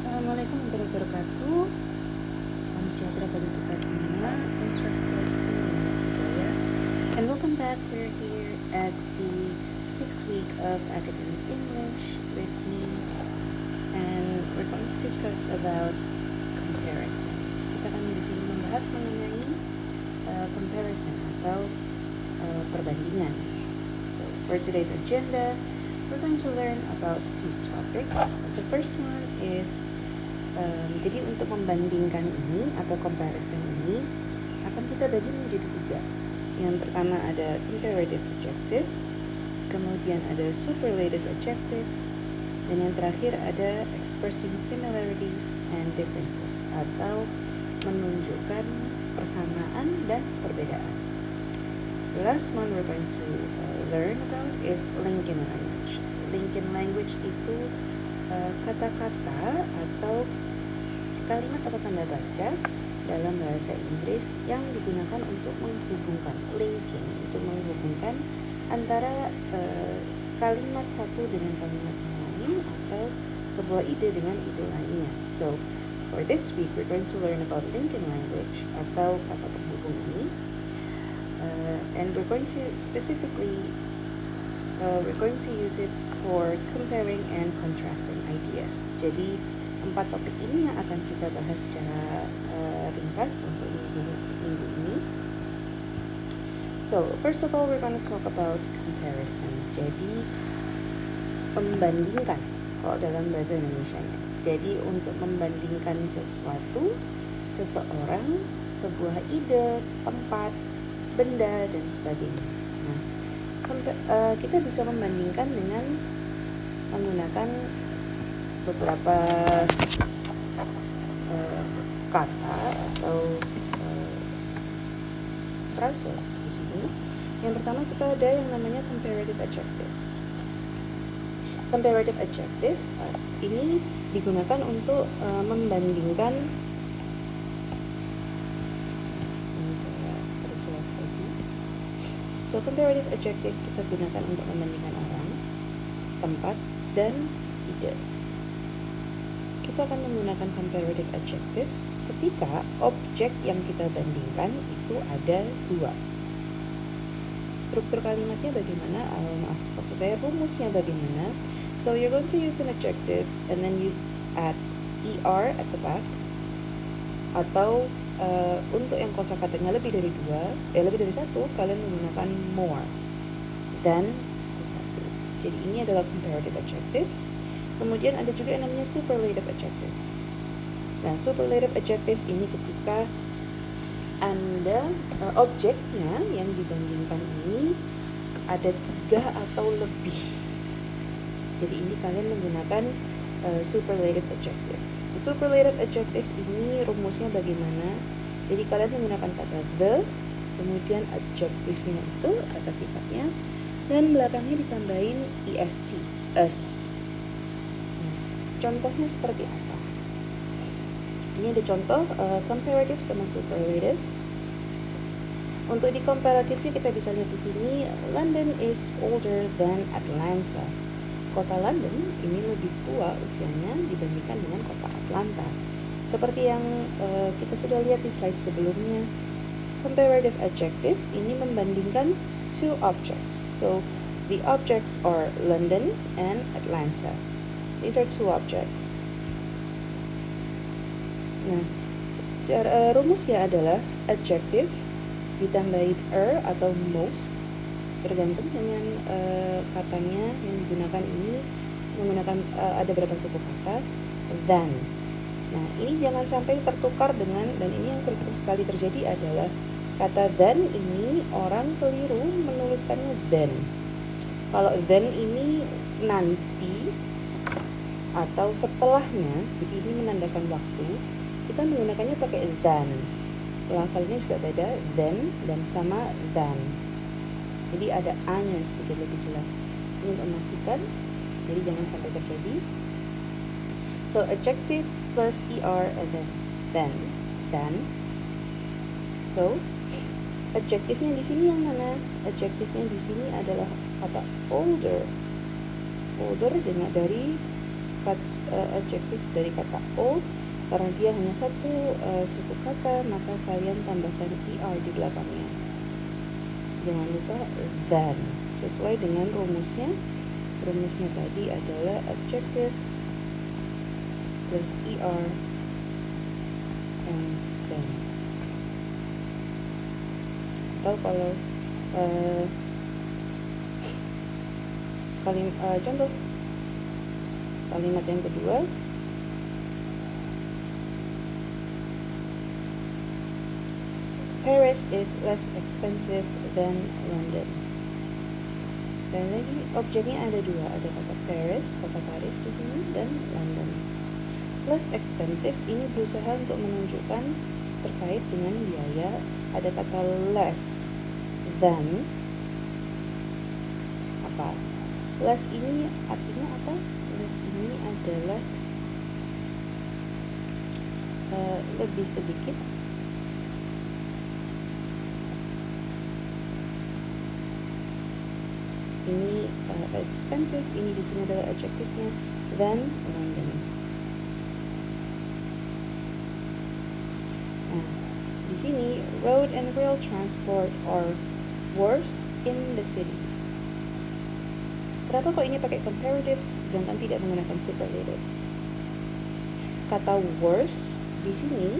Assalamualaikum warahmatullahi wabarakatuh. Salam sejahtera bagi kita semua. Om Swastiastu, Namo Buddhaya. And welcome back. We're here at the 6th week of academic English with me, and we're going to discuss about comparison. Kita akan di sini membahas mengenai comparison atau perbandingan. So for today's agenda, we're going to learn about few topics. The first one is jadi untuk membandingkan ini atau comparison ini akan kita bagi menjadi 3. Yang pertama ada comparative adjective, kemudian ada superlative adjective, dan yang terakhir ada expressing similarities and differences atau menunjukkan persamaan dan perbedaan. The last one we're going to learn about is linking language. Linking language itu kata-kata atau kalimat atau tanda baca dalam bahasa Inggris yang digunakan untuk menghubungkan, linking, untuk menghubungkan antara kalimat satu dengan kalimat yang lain atau sebuah ide dengan ide lainnya. So, for this week we're going to learn about linking language atau kata penghubung ini. And we're going to specifically we're going to use it for comparing and contrasting ideas. Jadi 4 topik ini yang akan kita bahas secara ringkas untuk minggu ini. So first of all we're going to talk about comparison. Jadi membandingkan kalau dalam bahasa Indonesianya. Jadi untuk membandingkan sesuatu, seseorang, sebuah ide, tempat, benda dan sebagainya. Nah, kita bisa membandingkan dengan menggunakan beberapa kata atau frase di sini. Yang pertama kita ada yang namanya comparative adjective. Comparative adjective ini digunakan untuk membandingkan. Ini saya perjelas lagi. So comparative adjective kita gunakan untuk membandingkan orang, tempat, dan ide. Kita akan menggunakan comparative adjective ketika objek yang kita bandingkan itu ada 2. Struktur kalimatnya bagaimana? Maksud saya rumusnya bagaimana? So you're going to use an adjective and then you add er at the back, atau untuk yang kosakatanya lebih dari 1, kalian menggunakan more than sesuatu. Jadi ini adalah comparative adjective. Kemudian ada juga yang namanya superlative adjective. Nah, superlative adjective ini ketika Anda objeknya yang dibandingkan ini ada 3 atau lebih. Jadi ini kalian menggunakan superlative adjective. Superlative adjective ini rumusnya bagaimana? Jadi kalian menggunakan kata the, kemudian adjektifnya itu kata sifatnya, dan belakangnya ditambahin est, est. Contohnya seperti apa? Ini ada contoh comparative sama superlative. Untuk di comparative-nya kita bisa lihat di sini, London is older than Atlanta. Kota London ini lebih tua usianya dibandingkan dengan kota Atlanta. Seperti yang kita sudah lihat di slide sebelumnya, comparative adjective ini membandingkan 2 objects. So the objects are London and Atlanta. These are 2 objects. Nah, rumusnya adalah adjective ditambahin atau most, tergantung dengan katanya yang digunakan ini menggunakan ada berapa suku kata, than. Nah, ini jangan sampai tertukar dengan, dan ini yang sering sekali terjadi adalah kata than ini orang keliru menuliskannya then. Kalau then ini nanti atau setelahnya, jadi ini menandakan waktu, kita menggunakannya pakai than. Lafalnya juga beda, then dan sama than. Jadi ada a-nya sedikit lebih jelas. Ini untuk memastikan, jadi jangan sampai terjadi. So adjective plus er and then, than. So adjektifnya di sini yang mana? Adjektifnya di sini adalah kata older. Older dengan dari adjektif dari kata old. Karena dia hanya satu suku kata, maka kalian tambahkan er di belakangnya. Jangan lupa than. Sesuai dengan rumusnya. Rumusnya tadi adalah adjective plus er and then. Atau kalau contoh kalimat yang kedua, Paris is less expensive than London. Sekali lagi, objeknya ada dua, ada kata Paris, kota Paris di sini, dan London. Less expensive ini berusaha untuk menunjukkan terkait dengan biaya. Ada kata less than apa? Less ini artinya apa? Less ini adalah lebih sedikit. Ini expensive, ini di sini adalah adjektifnya, than London. Nah, di sini road and rail transport are worse in the city. Kenapa kok ini pakai comparative sedangkan tidak menggunakan superlative? Kata worse di sini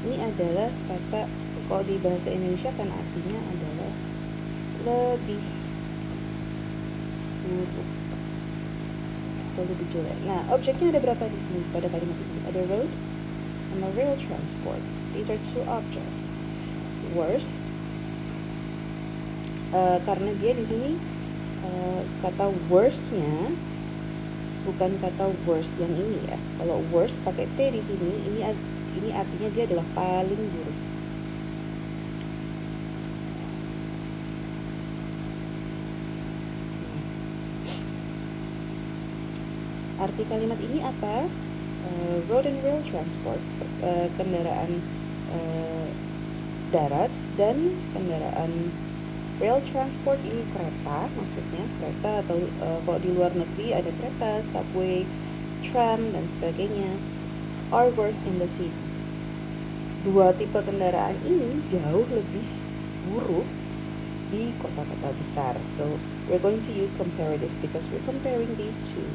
ini adalah kata, kalau di bahasa Indonesia kan artinya adalah lebih buruk atau lebih jelek. Nah, objeknya ada berapa di sini pada kalimat ini? Ada road sama rail transport. These are two objects. Worst karena dia di sini kata worst-nya bukan kata worst yang ini ya. Kalau worst pakai T di sini, ini artinya dia adalah paling buruk. Arti kalimat ini apa? Road and rail transport, kendaraan darat dan kendaraan rail transport ini kereta, maksudnya kereta atau kalau di luar negeri ada kereta, subway, tram dan sebagainya, are worse in the city. Dua tipe kendaraan ini jauh lebih buruk di kota-kota besar. So we're going to use comparative because we're comparing these two.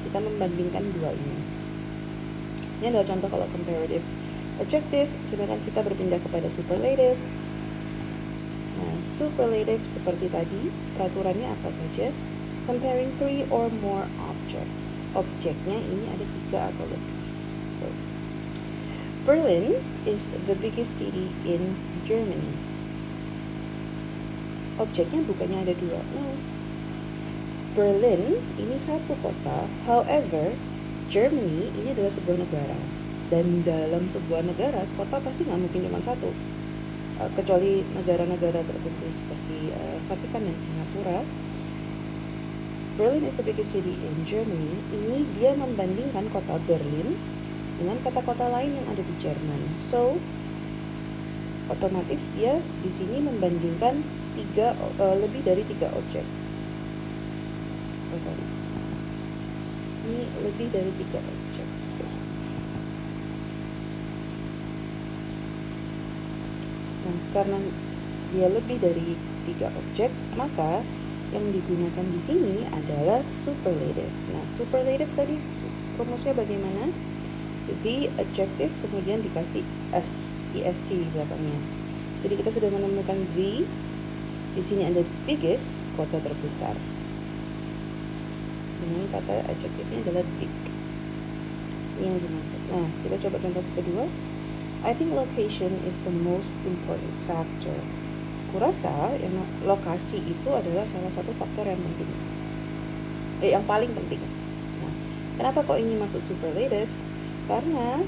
Kita membandingkan dua ini. Ini adalah contoh kalau comparative adjective, sedangkan kita berpindah kepada superlative. Nah, superlative seperti tadi, peraturannya apa saja? Comparing 3 or more objects. Objeknya ini ada 3 atau lebih. So, Berlin is the biggest city in Germany. Objeknya bukannya ada 2. No. Berlin ini satu kota, however, Germany ini adalah sebuah negara. Dan dalam sebuah negara, kota pasti nggak mungkin cuma satu. Kecuali negara-negara tertentu seperti Vatikan dan Singapura. Berlin is the biggest city in Germany. Ini dia membandingkan kota Berlin dengan kota-kota lain yang ada di Jerman. So, otomatis dia di sini membandingkan lebih dari 3 objek. Ini lebih dari 3 objek. Nah, karena dia lebih dari 3 objek, maka yang digunakan di sini adalah superlative. Nah, superlative tadi rumusnya bagaimana? The adjective kemudian dikasih est di belakangnya. Jadi kita sudah menemukan the. Di sini ada biggest, kota terbesar. Dengan kata adjektifnya adalah big. Ini yang dimaksud. Nah, kita coba contoh kedua. I think location is the most important factor. Kurasa yang lokasi itu adalah salah satu faktor yang penting. Yang paling penting. Nah, kenapa kok ini masuk superlative? Karena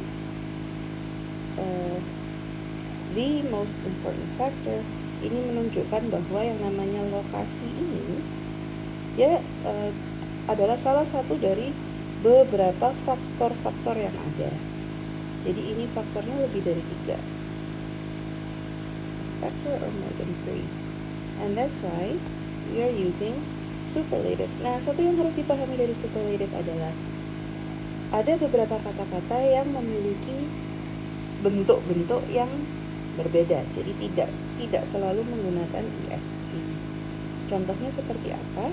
the most important factor ini menunjukkan bahwa yang namanya lokasi ini ya adalah salah satu dari beberapa faktor-faktor yang ada. Jadi ini faktornya lebih dari 3. Factor or more than 3. And that's why we are using superlative. Nah, satu yang harus dipahami dari superlative adalah ada beberapa kata-kata yang memiliki bentuk-bentuk yang berbeda, jadi tidak selalu menggunakan est. Contohnya seperti apa?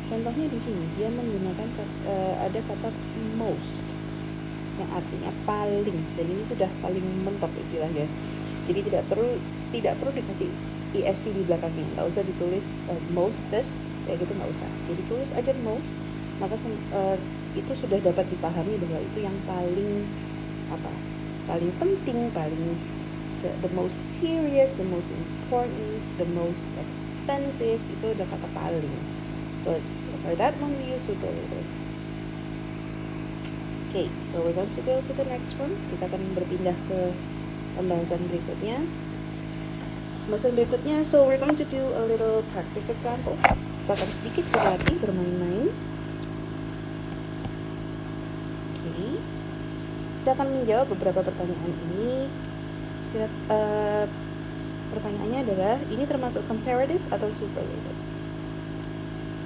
Contohnya di sini dia menggunakan ada kata most yang artinya paling, dan ini sudah paling mentok istilahnya. Jadi tidak perlu dikasih est di belakangnya, nggak usah ditulis mostest kayak gitu, nggak usah. Jadi tulis aja most, maka itu sudah dapat dipahami bahwa itu yang paling penting, the most serious, the most important, the most expensive, itu udah kata paling. So for that one we use superlative. Okay, so we're going to go to the next one. Kita akan berpindah ke pembahasan berikutnya. So we're going to do a little practice example. Kita akan sedikit berlatih bermain-main. Okay. Kita akan menjawab beberapa pertanyaan ini. Pertanyaannya adalah, ini termasuk comparative atau superlative?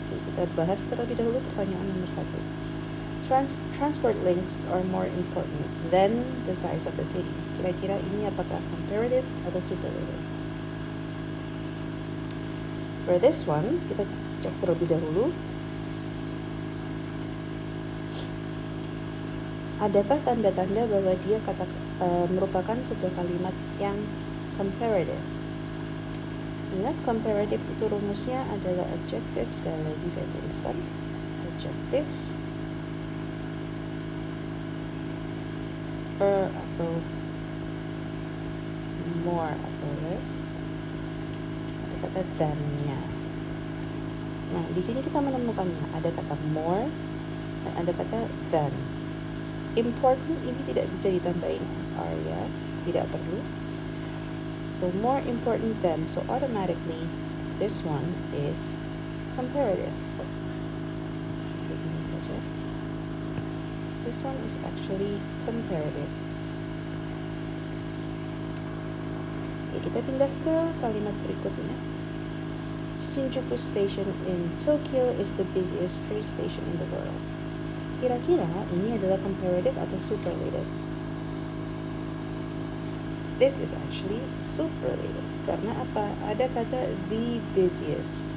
Okay, kita bahas terlebih dahulu pertanyaan nomor 1. Transport links are more important than the size of the city. Kira-kira ini apakah comparative atau superlative? For this one, kita cek terlebih dahulu. Adakah tanda-tanda bahwa dia merupakan sebuah kalimat yang comparative? Ingat, comparative itu rumusnya adalah adjective. Sekali lagi saya tuliskan, adjective atau more atau less, ada kata than-nya. Nah, di sini kita menemukannya, ada kata more dan ada kata than. Important ini tidak bisa ditambahin are ya, tidak perlu. So more important than, so automatically this one is comparative. Begini saja. This one is actually comparative. Oke, kita pindah ke kalimat berikutnya. Shinjuku Station in Tokyo is the busiest train station in the world. Kira-kira ini adalah comparative atau superlative? This is actually superlative. Karena apa? Ada kata the busiest.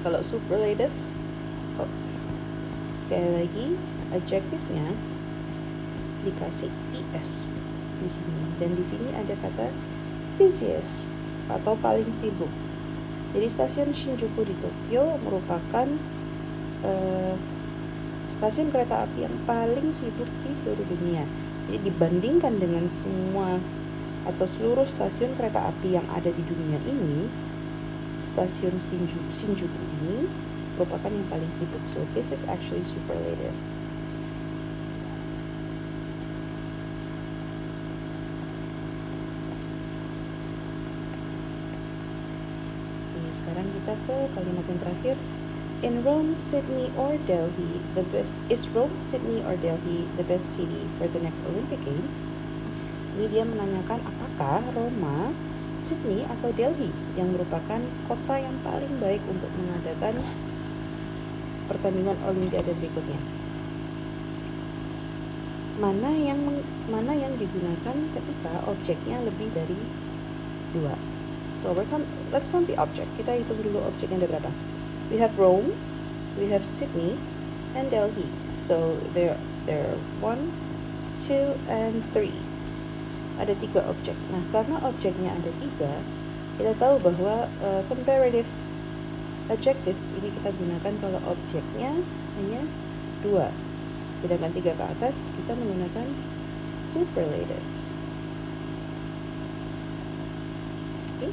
Kalau superlative, sekali lagi, adjektifnya dikasih est di sini, dan di sini ada kata busiest atau paling sibuk. Jadi stasiun Shinjuku di Tokyo merupakan stasiun kereta api yang paling sibuk di seluruh dunia. Jadi dibandingkan dengan semua atau seluruh stasiun kereta api yang ada di dunia ini, stasiun Shinjuku ini merupakan yang paling sibuk. So this is actually superlative. Oke, sekarang kita ke kalimat yang terakhir. In Rome, Sydney, or Delhi, is Rome, Sydney, or Delhi the best city for the next Olympic Games? Ini dia menanyakan apakah Roma, Sydney, atau Delhi yang merupakan kota yang paling baik untuk mengadakan pertandingan Olimpiade berikutnya. Mana yang digunakan ketika objeknya lebih dari 2. So let's count the object. Kita hitung dulu objeknya ada berapa. We have Rome, we have Sydney, and Delhi. So there are 1, 2, and 3. Ada 3 objek. Nah, karena objeknya ada 3, kita tahu bahwa comparative adjective ini kita gunakan kalau objeknya hanya 2. Sedangkan 3 ke atas kita menggunakan superlative. Okay.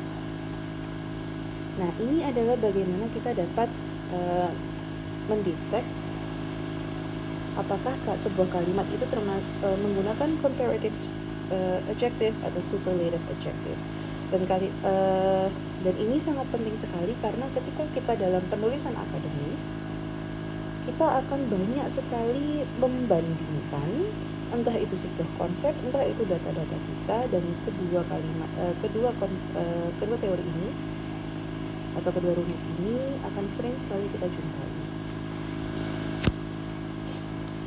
Nah, ini adalah bagaimana kita dapat mendetek apakah sebuah kalimat itu menggunakan comparative adjective atau superlative adjective. Dan ini sangat penting sekali karena ketika kita dalam penulisan akademis, kita akan banyak sekali membandingkan entah itu sebuah konsep, entah itu data-data kita, dan kedua teori ini atau kedua rumus ini akan sering sekali kita jumpai.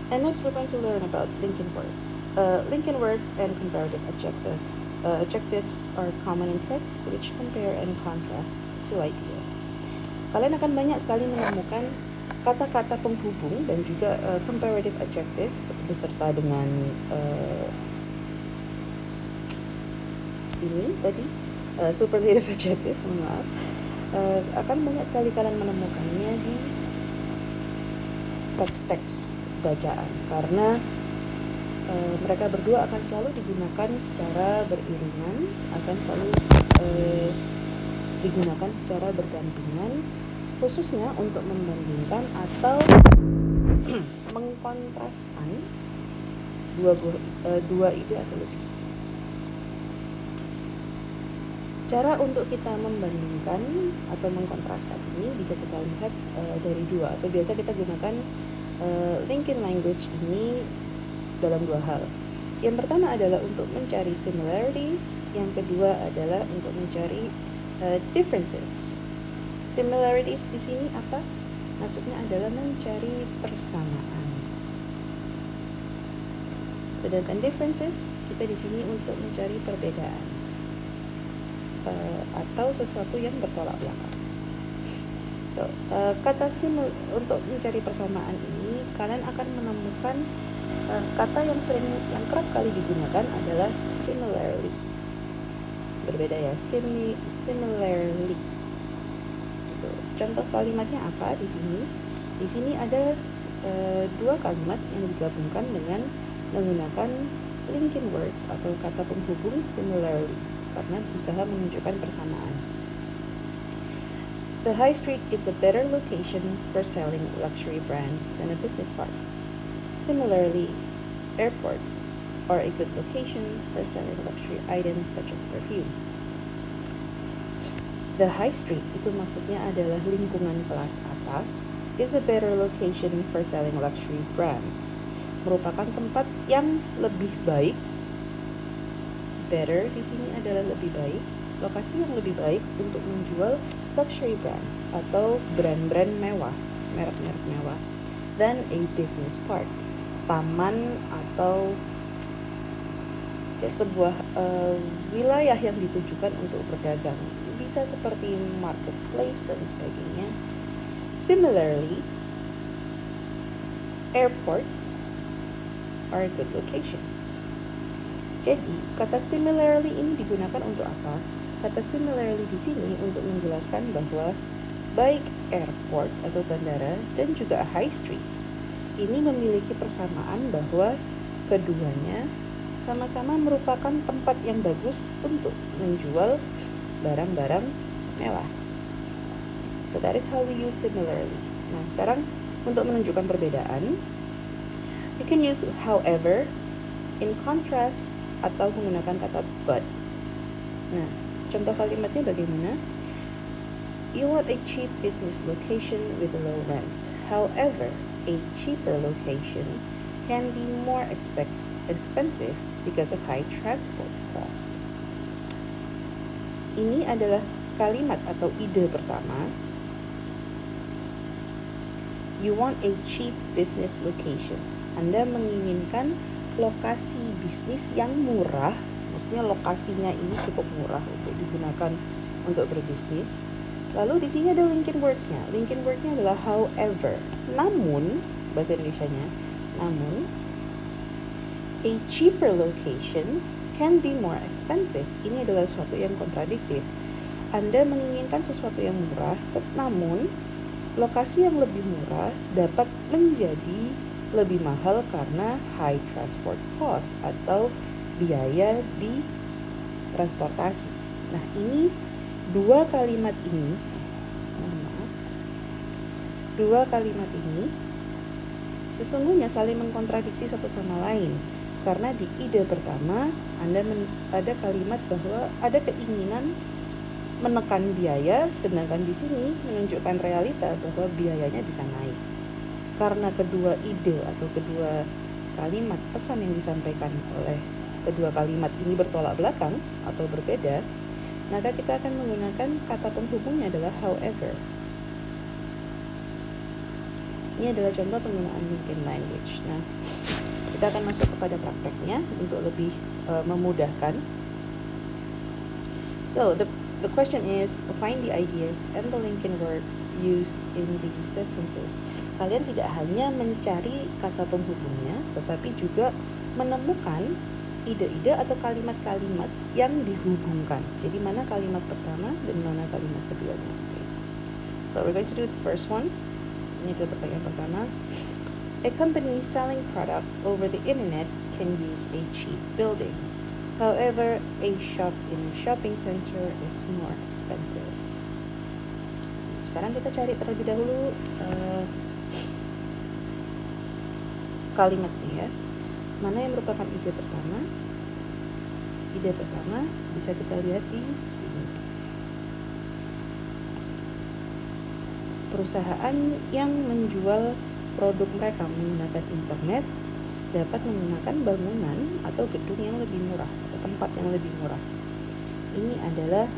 And next we're going to learn about linking words. Linking words and comparative adjective. Adjectives are common in text which compare and contrast two ideas. Kalian akan banyak sekali menemukan kata-kata penghubung dan juga comparative adjective beserta dengan ini tadi superlative adjective, maaf. Akan banyak sekali kalian menemukannya di teks-teks bacaan karena mereka berdua akan selalu digunakan secara beriringan, akan selalu digunakan secara berdampingan, khususnya untuk membandingkan atau mengkontraskan dua ide atau lebih. Cara untuk kita membandingkan atau mengkontraskan ini bisa kita lihat dari dua, atau biasa kita gunakan linking language ini dalam dua hal. Yang pertama adalah untuk mencari similarities, yang kedua adalah untuk mencari differences. Similarities di sini apa? Maksudnya adalah mencari persamaan. Sedangkan differences kita di sini untuk mencari perbedaan atau sesuatu yang bertolak belakang. So, kata untuk mencari persamaan ini kalian akan menemukan kata yang kerap kali digunakan adalah similarly. Berbeda ya, similarly. Gitu. Contoh kalimatnya apa di sini? Di sini ada dua kalimat yang digabungkan dengan menggunakan linking words atau kata penghubung similarly karena berusaha menunjukkan persamaan. The high street is a better location for selling luxury brands than a business park. Similarly, airports are a good location for selling luxury items such as perfume. The high street itu maksudnya adalah lingkungan kelas atas, is a better location for selling luxury brands. Merupakan tempat yang lebih baik. Better di sini adalah lebih baik, lokasi yang lebih baik untuk menjual luxury brands atau brand-brand mewah, merek-merek mewah, than a business park, taman atau sebuah wilayah yang ditujukan untuk berdagang, bisa seperti marketplace dan sebagainya. Similarly, airports are a good location. Jadi, kata similarly ini digunakan untuk apa? Kata similarly di sini untuk menjelaskan bahwa baik airport atau bandara dan juga high streets ini memiliki persamaan bahwa keduanya sama-sama merupakan tempat yang bagus untuk menjual barang-barang mewah. So that is how we use similarly. Nah, sekarang untuk menunjukkan perbedaan, you can use however, in contrast, atau menggunakan kata but. Nah, contoh kalimatnya bagaimana? You want a cheap business location with a low rent. However, a cheaper location can be more expensive because of high transport cost. Ini adalah kalimat atau ide pertama. You want a cheap business location. Anda menginginkan lokasi bisnis yang murah, maksudnya lokasinya ini cukup murah untuk digunakan untuk berbisnis. Lalu di sini ada linking words-nya. Linking word-nya adalah however. Namun, bahasa Indonesianya, namun a cheaper location can be more expensive. Ini adalah sesuatu yang kontradiktif. Anda menginginkan sesuatu yang murah, namun lokasi yang lebih murah dapat menjadi lebih mahal karena high transport cost atau biaya di transportasi. Nah, ini dua kalimat ini sesungguhnya saling mengkontradiksi satu sama lain. Karena di ide pertama ada kalimat bahwa ada keinginan menekan biaya, sedangkan di sini menunjukkan realita bahwa biayanya bisa naik. Karena kedua ide atau kedua kalimat pesan yang disampaikan oleh kedua kalimat ini bertolak belakang atau berbeda, maka kita akan menggunakan kata penghubungnya adalah however. Ini adalah contoh penggunaan linking language. Nah, kita akan masuk kepada prakteknya untuk lebih memudahkan. So the question is, find the ideas and the linking word used in these sentences. Kalian tidak hanya mencari kata penghubungnya, tetapi juga menemukan ide-ide atau kalimat-kalimat yang dihubungkan. Jadi mana kalimat pertama dan mana kalimat keduanya. Okay. So we're going to do the first one. Ini adalah pertanyaan pertama. A company selling product over the internet can use a cheap building. However, a shop in a shopping center is more expensive. Sekarang kita cari terlebih dahulu kalimatnya ya. Mana yang merupakan ide pertama? Ide pertama bisa kita lihat di sini. Perusahaan yang menjual produk mereka menggunakan internet dapat menggunakan bangunan atau gedung yang lebih murah atau tempat yang lebih murah. Ini adalah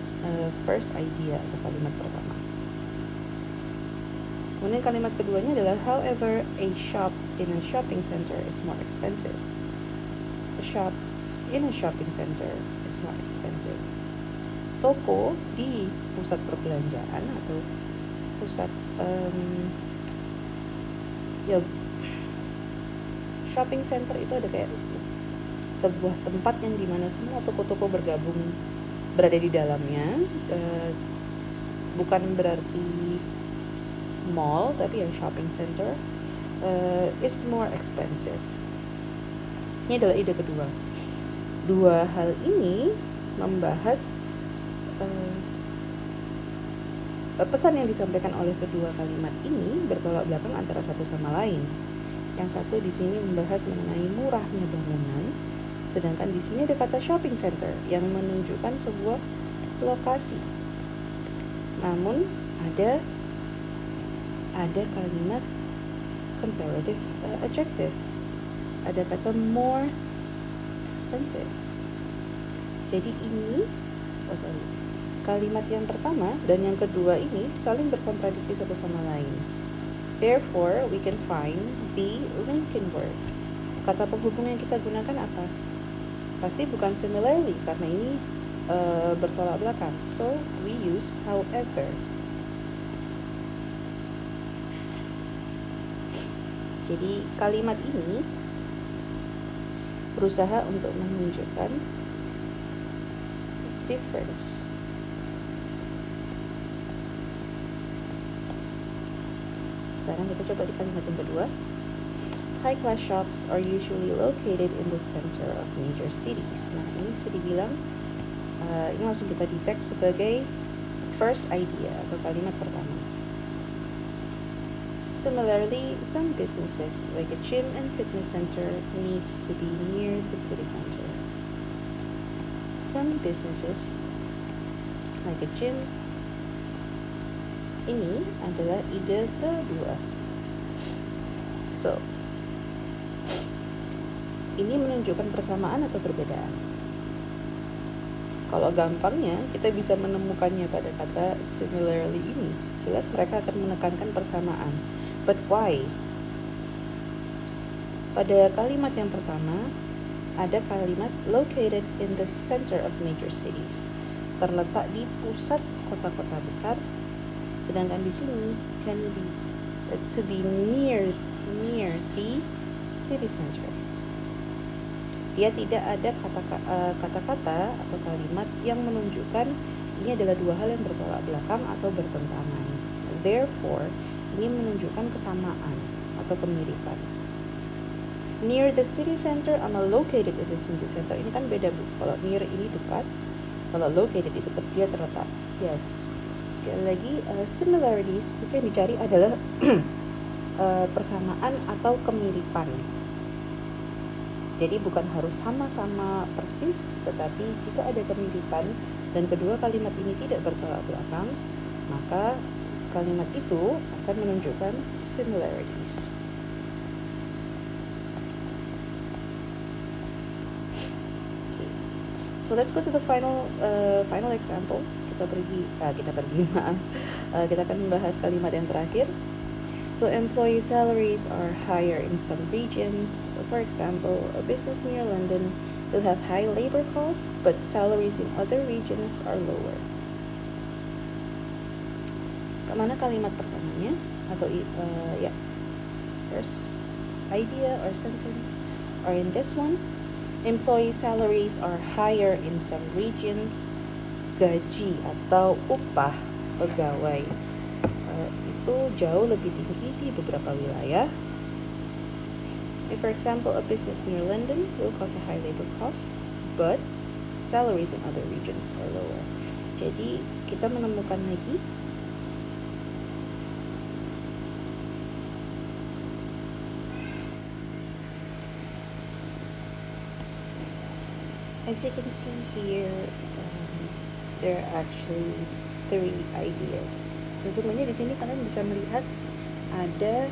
first idea atau kalimat pertama. Kemudian kalimat keduanya adalah however a shop in a shopping center is more expensive. A shop in a shopping center is more expensive. Toko di pusat perbelanjaan atau pusat shopping center itu ada kayak sebuah tempat yang dimana semua toko-toko berada di dalamnya, bukan berarti mall tapi yang shopping center, is more expensive. Ini adalah ide kedua. Dua hal ini membahas pesan yang disampaikan oleh kedua kalimat ini bertolak belakang antara satu sama lain. Yang satu di sini membahas mengenai murahnya bangunan, sedangkan di sini ada kata shopping center yang menunjukkan sebuah lokasi. Namun ada kalimat comparative adjective. Ada kata more expensive. Jadi ini kalimat yang pertama dan yang kedua ini saling berkontradiksi satu sama lain. Therefore, we can find the linking word. Kata penghubung yang kita gunakan apa? Pasti bukan similarly karena ini bertolak belakang. So, we use however. Jadi kalimat ini berusaha untuk menunjukkan difference. Sekarang kita coba di kalimat yang kedua. High-class shops are usually located in the center of major cities. Nah, ini bisa dibilang, ini langsung kita detect sebagai first idea atau kalimat pertama. Similarly, some businesses, like a gym and fitness center, needs to be near the city center. Some businesses, like a gym, ini adalah ide kedua. So, ini menunjukkan persamaan atau perbedaan. Kalau gampangnya, kita bisa menemukannya pada kata similarly ini. Jelas mereka akan menekankan persamaan. But why? Pada kalimat yang pertama, ada kalimat located in the center of major cities. Terletak di pusat kota-kota besar. Sedangkan di sini can be to be near the city center. Dia tidak ada kata-kata atau kalimat yang menunjukkan ini adalah dua hal yang bertolak belakang atau bertentangan. Therefore, ini menunjukkan kesamaan atau kemiripan. Near the city center sama located in the city center ini kan beda, Bu. Kalau near ini dekat, kalau located itu dia terletak. Yes. Sekali lagi, similarities itu yang dicari adalah persamaan atau kemiripan. Jadi bukan harus sama-sama persis, tetapi jika ada kemiripan dan kedua kalimat ini tidak bertolak belakang, maka kalimat itu akan menunjukkan similarities. Okay. So let's go to the final example. Kita akan membahas kalimat yang terakhir. So employee salaries are higher in some regions. For example, a business near London will have high labor costs, but salaries in other regions are lower. Kemana kalimat pertamanya? Atau first idea or sentence, or in this one, employee salaries are higher in some regions. Gaji atau upah pegawai itu jauh lebih tinggi di beberapa wilayah. If, for example, a business near London will cost a high labor cost, but salaries in other regions are lower. Jadi kita menemukan lagi as you can see here, there are actually 3 ideas. Sesungguhnya di sini kalian bisa melihat ada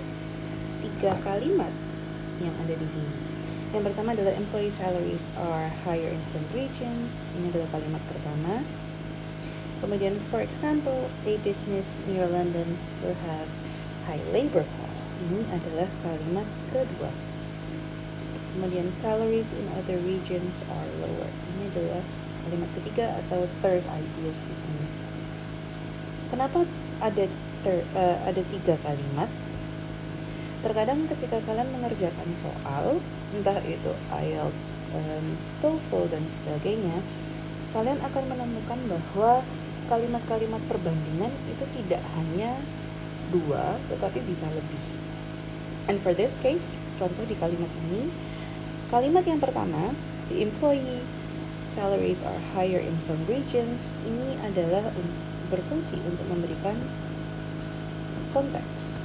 3 kalimat yang ada di sini. Yang pertama adalah employee salaries are higher in some regions. Ini adalah kalimat pertama. Kemudian, for example, a business near London will have high labor costs. Ini adalah kalimat kedua. Kemudian, salaries in other regions are lower. Ini adalah kalimat ketiga atau third ideas di sini. Kenapa ada 3 kalimat? Terkadang ketika kalian mengerjakan soal, entah itu IELTS, TOEFL dan sebagainya, kalian akan menemukan bahwa kalimat-kalimat perbandingan itu tidak hanya 2, tetapi bisa lebih. And for this case, contoh di kalimat ini, kalimat yang pertama, the employee salaries are higher in some regions, ini adalah berfungsi untuk memberikan konteks.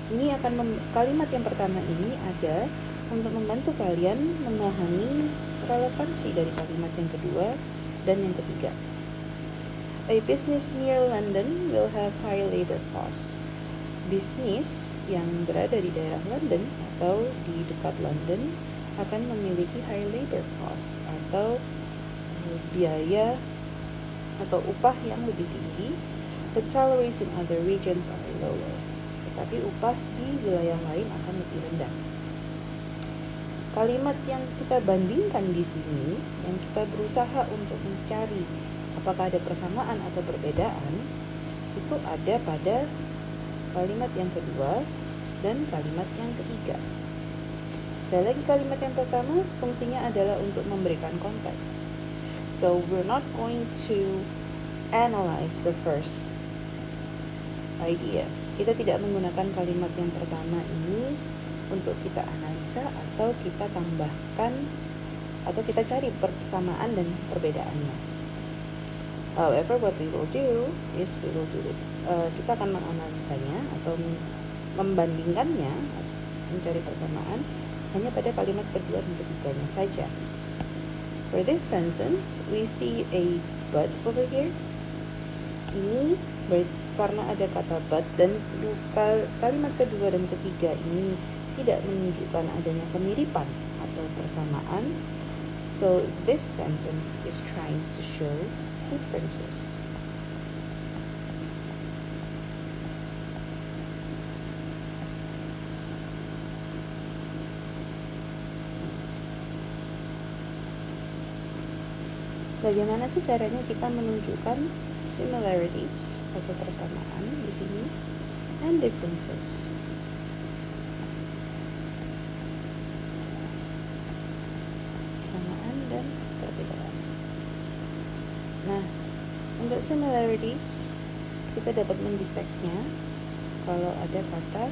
Ini kalimat yang pertama ini ada untuk membantu kalian memahami relevansi dari kalimat yang kedua dan yang ketiga. A business near London will have high labor costs. Bisnis yang berada di daerah London atau di dekat London akan memiliki high labor costs atau biaya atau upah yang lebih tinggi, but salaries in other regions are lower. Tetapi upah di wilayah lain akan lebih rendah. Kalimat yang kita bandingkan di sini, yang kita berusaha untuk mencari apakah ada persamaan atau perbedaan, itu ada pada kalimat yang kedua dan kalimat yang ketiga. Sekali lagi, kalimat yang pertama fungsinya adalah untuk memberikan konteks. So we're not going to analyze the first idea. Kita tidak menggunakan kalimat yang pertama ini untuk kita analisa atau kita tambahkan atau kita cari persamaan dan perbedaannya. However, what we will do is kita akan menganalisanya atau membandingkannya, mencari persamaan hanya pada kalimat kedua dan ketiganya saja. For this sentence, we see a but over here. Ini karena ada kata but dan kalimat kedua dan ketiga ini tidak menunjukkan adanya kemiripan atau persamaan. So this sentence is trying to show differences. Bagaimana sih caranya kita menunjukkan similarities atau persamaan di sini and differences? Persamaan dan perbedaan. Nah, untuk similarities kita dapat mendeteknya kalau ada kata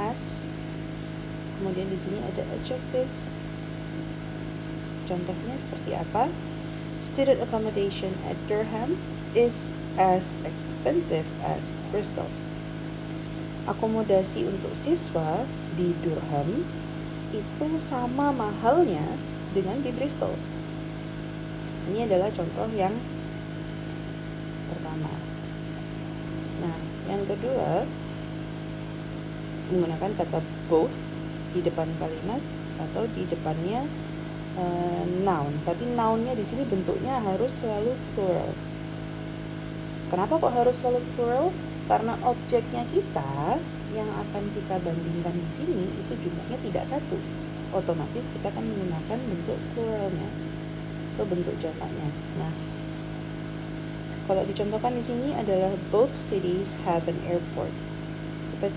as, kemudian di sini ada adjective. Contohnya seperti apa? Student accommodation at Durham is as expensive as Bristol. Akomodasi untuk siswa di Durham itu sama mahalnya dengan di Bristol. Ini adalah contoh yang pertama. Nah, yang kedua menggunakan kata both di depan kalimat atau di depannya noun, tapi nounnya di sini bentuknya harus selalu plural. Kenapa kok harus selalu plural? Karena objeknya kita yang akan kita bandingkan di sini itu jumlahnya tidak satu. Otomatis kita akan menggunakan bentuk pluralnya atau bentuk jamaknya. Nah, kalau dicontohkan di sini adalah both cities have an airport. Kita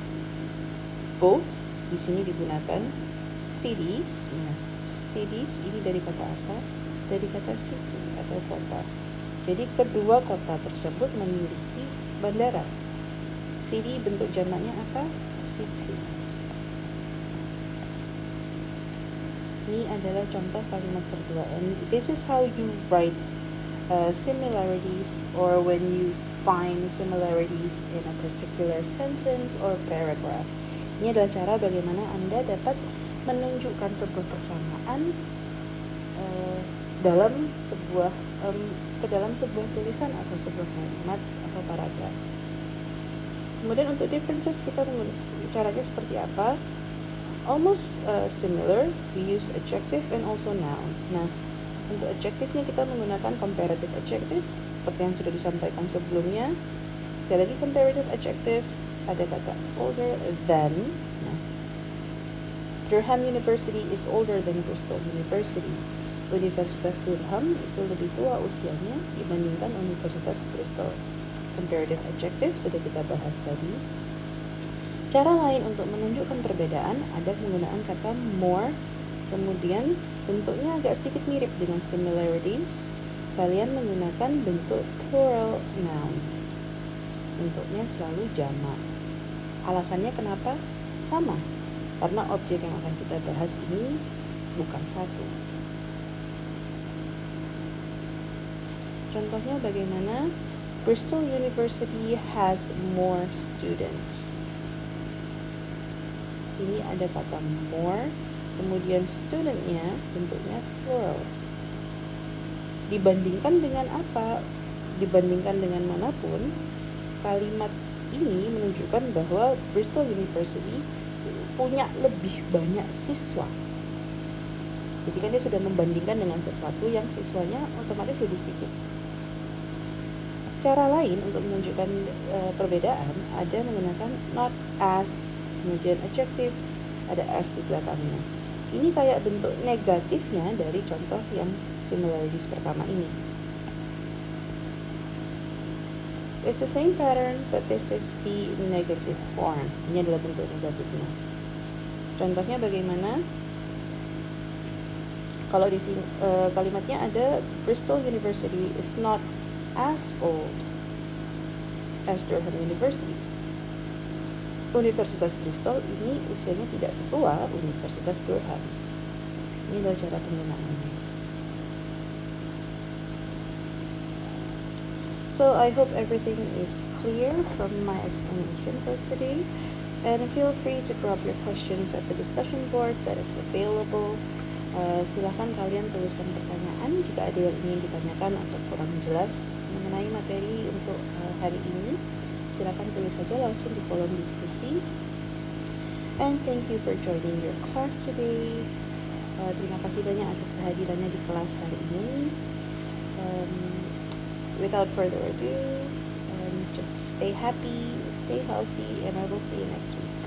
both di sini digunakan cities. Nah, cities ini dari kata apa? Dari kata city atau kota. Jadi kedua kota tersebut memiliki bandara. City bentuk jamaknya apa? Cities. Ini adalah contoh kalimat kedua. And this is how you write similarities, or when you find similarities in a particular sentence or paragraph. Ini adalah cara bagaimana Anda dapat menunjukkan sebuah persamaan dalam sebuah ke dalam sebuah tulisan atau sebuah kalimat atau paragraf. Kemudian untuk differences kita caranya seperti apa? Almost similar, we use adjective and also noun. Nah, untuk adjektifnya kita menggunakan comparative adjective seperti yang sudah disampaikan sebelumnya. Sekali lagi comparative adjective, ada kata older than. Nah, Durham University is older than Bristol University. Universitas Durham itu lebih tua usianya dibandingkan Universitas Bristol. Comparative adjective sudah kita bahas tadi. Cara lain untuk menunjukkan perbedaan ada penggunaan kata more. Kemudian bentuknya agak sedikit mirip dengan similarities. Kalian menggunakan bentuk plural noun. Bentuknya selalu jamak. Alasannya kenapa? Sama. Karena objek yang akan kita bahas ini bukan satu. Contohnya bagaimana? Bristol University has more students. Sini ada kata more, kemudian studentnya bentuknya plural. Dibandingkan dengan apa? Dibandingkan dengan manapun, kalimat ini menunjukkan bahwa Bristol University punya lebih banyak siswa. Jadi kan dia sudah membandingkan dengan sesuatu yang siswanya otomatis lebih sedikit. Cara lain untuk menunjukkan perbedaan ada menggunakan not as, kemudian adjective, ada as di belakangnya. Ini kayak bentuk negatifnya dari contoh yang similarities pertama ini. It's the same pattern, but this is the negative form. Ini adalah bentuk negatifnya. Contohnya bagaimana? Kalau di sini kalimatnya ada Bristol University is not as old as Durham University. Universitas Bristol ini usianya tidak setua Universitas Durham. Ini adalah cara penggunaannya. So I hope everything is clear from my explanation for today. And feel free to drop your questions at the discussion board that is available. Silahkan kalian tuliskan pertanyaan jika ada yang ingin ditanyakan atau kurang jelas mengenai materi untuk hari ini. Silahkan tulis saja langsung di kolom diskusi. And thank you for joining your class today. Terima kasih banyak atas kehadirannya di kelas hari ini. Without further ado, just stay happy, stay healthy, and I will see you next week.